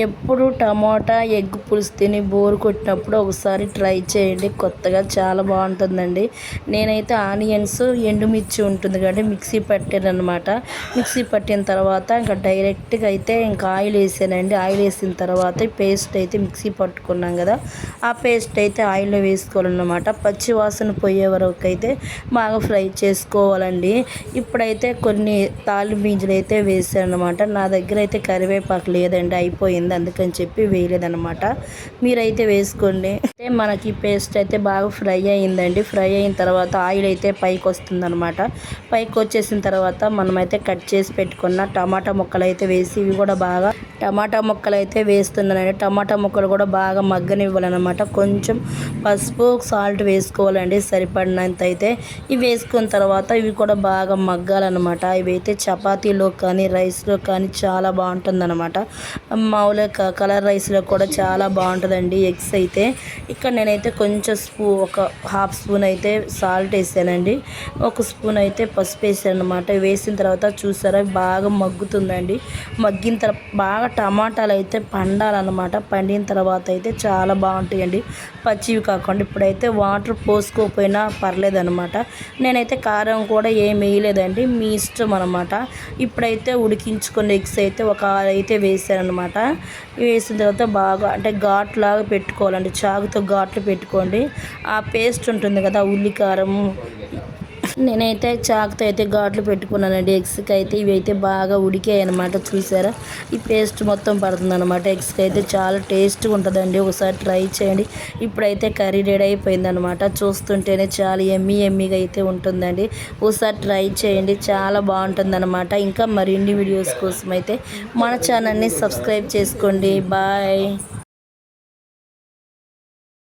ఎప్పుడు tomato egg పులుసు తిని బోర్ కొట్టినప్పుడు ఒకసారి ట్రై చేయండి. కొత్తగా చాలా బాగుంటుందండి. నేనైతే ఆనియన్స్ ఎండుమిర్చి ఉంటుంది కాబట్టి మిక్సీ పట్టానమాట. మిక్సీ పట్టిన తర్వాత ఇంకా డైరెక్ట్గా అయితే ఇంకా ఆయిల్ వేసానండి. ఆయిల్ వేసిన తర్వాత పేస్ట్ అయితే మిక్సీ పట్టుకున్నాం కదా, ఆ పేస్ట్ అయితే ఆయిల్లో వేసుకోవాలన్నమాట. పచ్చి వాసన పోయే వరకు అయితే బాగా ఫ్రై చేసుకోవాలండి. ఇప్పుడైతే కొన్ని తాలింపు గింజలు అయితే వేసాను అనమాట. నా దగ్గర అయితే కరివేపాకు లేదండి, అయిపోయింది, అందుకని చెప్పి వేయలేదన్నమాట. మీరైతే వేసుకోండి. అయితే మనకి పేస్ట్ అయితే బాగా ఫ్రై అయిందండి. ఫ్రై అయిన తర్వాత ఆయిల్ అయితే పైకి వస్తుంది అనమాట. పైకి వచ్చేసిన తర్వాత మనమైతే కట్ చేసి పెట్టుకున్న టమాటా ముక్కలు అయితే వేసి ఇవి కూడా బాగా టమాటా ముక్కలు అయితే వేస్తున్నానండి. టమాటా ముక్కలు కూడా బాగా మగ్గనివ్వాలన్నమాట. కొంచెం పసుపు సాల్ట్ వేసుకోవాలండి సరిపడినంత అయితే. ఇవి వేసుకున్న తర్వాత ఇవి కూడా బాగా మగ్గాలన్నమాట. ఇవి అయితే చపాతీలో కానీ రైస్లో కానీ చాలా బాగుంటుందన్నమాట. మామూలుగా కలర్ రైస్లో కూడా చాలా బాగుంటుందండి ఎగ్స్ అయితే. ఇక్కడ నేనైతే కొంచెం ఒక హాఫ్ స్పూన్ అయితే సాల్ట్ వేసానండి, ఒక స్పూన్ అయితే పసుపు వేసాను అనమాట. వేసిన తర్వాత చూసారా బాగా మగ్గుతుందండి. మగ్గిన తర్వాత బాగా టమాటాలు అయితే పండాలన్నమాట. పండిన తర్వాత అయితే చాలా బాగుంటాయండి, పచ్చివి కాకుండా. ఇప్పుడైతే వాటర్ పోసుకోకపోయినా పర్లేదన్నమాట. నేనైతే కారం కూడా ఏం వేయలేదండి, మీ ఇష్టం అనమాట. ఇప్పుడైతే ఉడికించుకున్న ఎగ్స్ అయితే ఒక 6 అయితే వేసానమాట. వేసిన తర్వాత బాగా అంటే ఘాట్లాగా పెట్టుకోవాలండి, చాకుతో ఘాట్లు పెట్టుకోండి. ఆ పేస్ట్ ఉంటుంది కదా ఉల్లికారం, నేనైతే చాకుతో అయితే ఘాట్లు పెట్టుకున్నానండి ఎగ్స్కి అయితే. ఇవి అయితే బాగా ఉడికాయి అనమాట. చూసారా ఈ పేస్ట్ మొత్తం పడుతుంది అనమాట ఎగ్స్కి అయితే. చాలా టేస్ట్గా ఉంటుందండి, ఒకసారి ట్రై చేయండి. ఇప్పుడైతే కర్రీ రెడీ అయిపోయింది అనమాట. చూస్తుంటేనే చాలా ఎమ్మీగా అయితే ఉంటుందండి. ఒకసారి ట్రై చేయండి, చాలా బాగుంటుంది అనమాట. ఇంకా మరిన్ని వీడియోస్ కోసం అయితే మన ఛానల్ని సబ్స్క్రైబ్ చేసుకోండి. బాయ్.